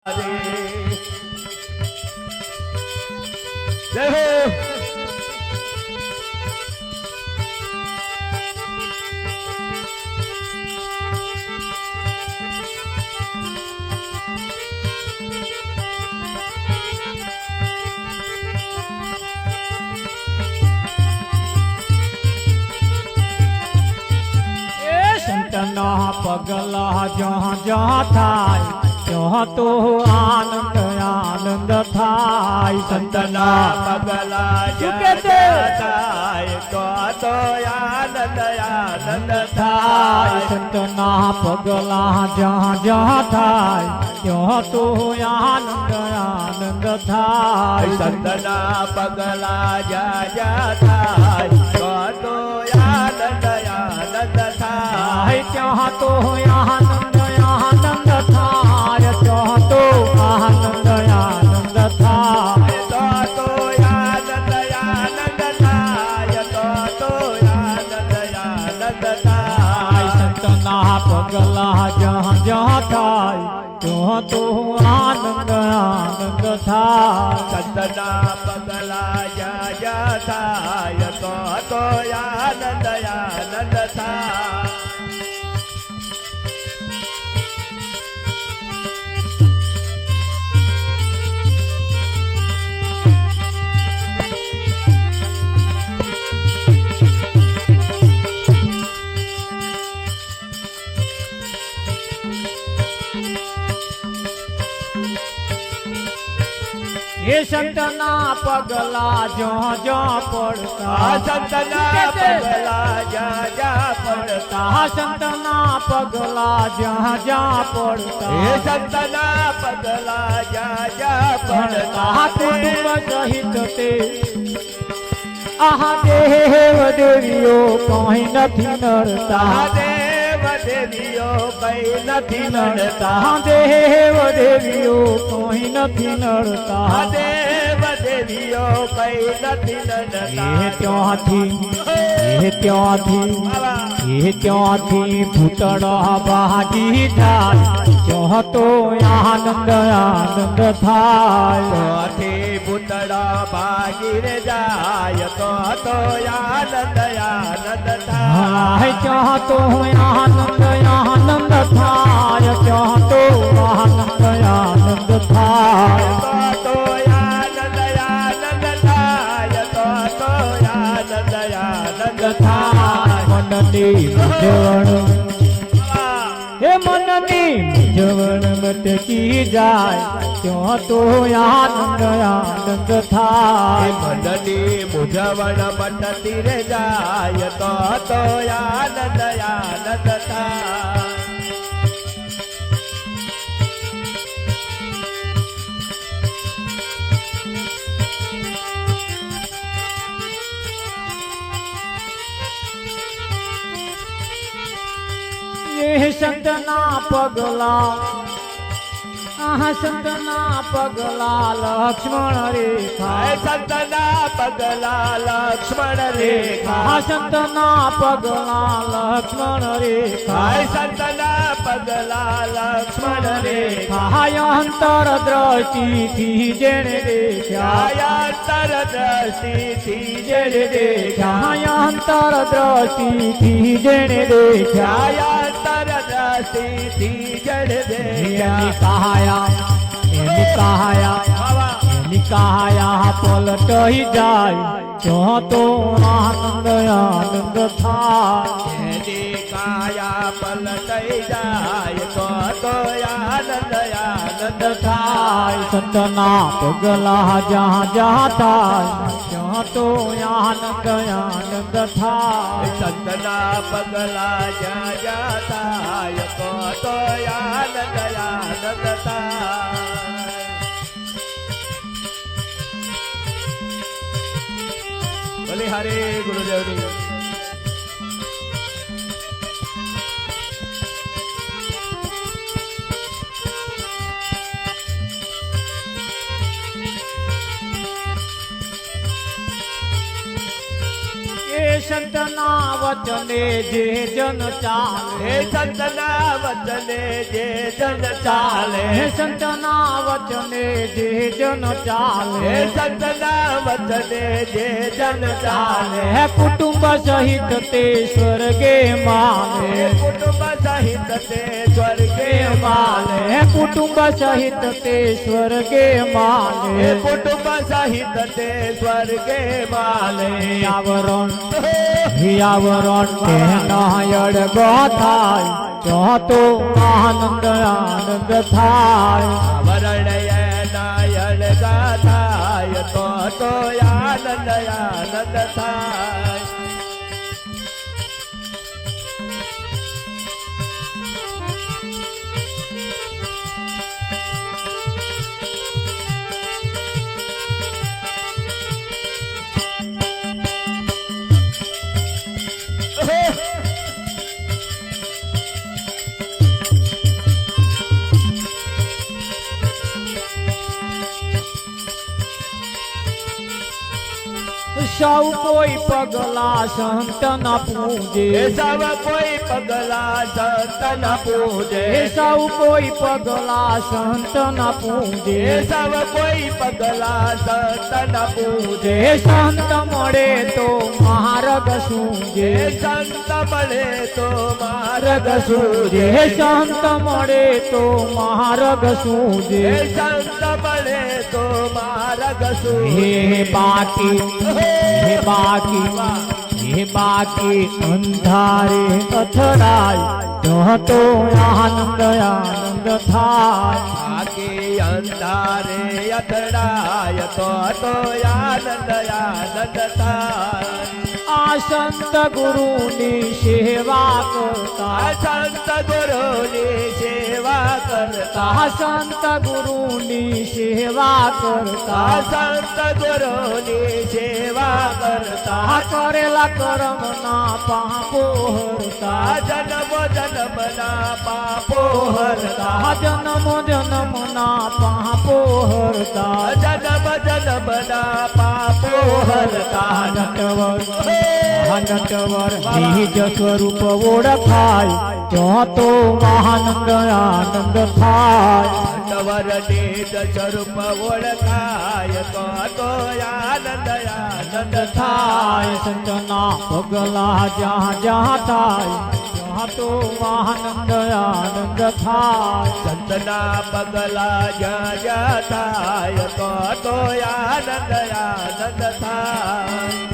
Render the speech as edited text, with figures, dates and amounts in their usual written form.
જય હો સંતના પગલા જ્યાં જ્યાં થાય ત્યાં તો આનંદ આનંદ થાય. સંતના પગલા જ્યાં જ્યાં થાય તો આનંદ આનંદ થાય. સંતના પગલા જ્યાં જ્યાં થાય ત્યાં તો આનંદ આનંદ થાય. સંતના પગલા જ્યાં જ્યાં થાય તો આનંદ આનંદ થાય. ત્યાં તો આનંદ આનંદ થાય. ત્યાં તો આનંદ આનંદ થાય. તો આનંદ આનંદ થાય. તો આનંદ આનંદ થાય. સંતના પગલા જ્યાં જ્યાં થાય ત્યાં તો આનંદ આનંદ થાય. સંતના પગલા જ્યાં જ્યાં થાય તો આનંદ આનંદ થાય. એ સંતના પગલા જ્યાં જ્યાં પડતા. સંતના પગલા જ્યાં જ્યાં પડતા. સંતના પગલા જ્યાં જ્યાં પડતા. એ સંતના પગલા જ્યાં જ્યાં પડતા. કુટુંબ સહિત તે આહા દેવ દેવીઓ કઈ નથી નડતા. દેવ દેવીઓ કઈ નથી નડતા. દેવ દેવીઓ કઈ નથી નડતા. દેવ દેવીઓ કઈ નથી નડતા. ત્યાંથી ભૂતળા ભાગી જાય ત્યાં તો આનંદ આનંદ થાય. ભૂતળા ભાગી રે જાય તો આનંદ આનંદ થાય. ત્યાં તો આનંદ આનંદ થાય. ત્યાં તો આનંદ આનંદ થાય. તો આનંદ આનંદ થાય. તો આનંદ આનંદ થાય. મનની મૂંઝવણ હે મનની મૂંઝવણ મટકી જાય ત્યાં તો આનંદ આનંદ થાય. મનની મૂંઝવણ મટતી રે જાય તો આનંદ આનંદ થાય. સંતના પગલા સંતના પગલા લક્ષ્મણ રેખા. સંતના પગલા લક્ષ્મણ રેખા. સંતના પગલા લક્ષ્મણ રેખા. સંતના પગલા લક્ષ્મણ રેખા. અંતર દ્રષ્ટિથી જેણે દેખ્યા. અંતર દ્રષ્ટિથી જેણે દેખ્યા. અંતર દ્રષ્ટિથી જેણે દેખ્યા. અંતર દ્રષ્ટિથી જેણે દેખ્યા. એની કાયા પલટઈ જાય ત્યાં તો આનંદ આનંદ થાય. એની કાયા પલટાઈ જાય તો આનંદ આનંદ થાય. સંતના પગલા જ્યાં જ્યાં થાય ત્યાં તો આનંદ આનંદ થાય. સંતના પગલા જ્યાં જ્યાં થાય તો આનંદ આનંદ થાય. ભલે હરે ગુરુદેવની સંતના વચને જે જન ચાલે, હે સંતના વચને જે જન ચાલે, સંતના વચને જે જન ચાલે સંતના વચને જે જન ચાલે હે કુટુંબ સહિત તે સ્વર્ગે માલે કુટુંબ સહિત તે સ્વર્ગે માલે હે કુટુંબ સહિત તે સ્વર્ગે માલે કુટુંબ સહિત તે સ્વર્ગે માલે આવરણ તેના અડગો થાય તો આનંદ આનંદ થાય વરણ નાયણ ગાથાય તો આનંદ આનંદ થાય સૌ કોઈ પગલા સંત ના પૂજે સૌ કોઈ પગલા સંત ના પૂજે સૌ કોઈ પગલા સંત ના પૂજે સૌ કોઈ પગલા સંત ના પૂજે સંત મળે તો માર્ગ સૂજે સંત મળે તો માર્ગ સૂજે સંત મળે તો માર્ગ સૂજે સંત મળે તો માર્ગ સૂજે હે બાકી અંધારે અથડાય તો આનંદ આનંદ થાય બાકી અંધારે અથડાય તો આનંદ આનંદ થાય આ સંત ગુરુની સેવા કરતા સંત ગુરુની સેવા કરતા સંત ગુરુની સેવા કરતા સંત ગુરુની સેવા કરતા કરેલા કર્મના પાપો હરતા જન્મ જન્મના પાપો હરતા જન્મના પાપો હરતા જન્મ જન્મના પાપો હરતા નટવર નિજ સ્વરૂપ ઓળખાય તો આનંદ આનંદ થાય નટવર નિજ સ્વરૂપ ઓળખાય તો આનંદ આનંદ થાય સંતના પગલા જ્યાં જ્યાં થાય તો આનંદ આનંદ થાય સંતના પગલા જ્યાં જ્યાં થાય તો આનંદ આનંદ થાય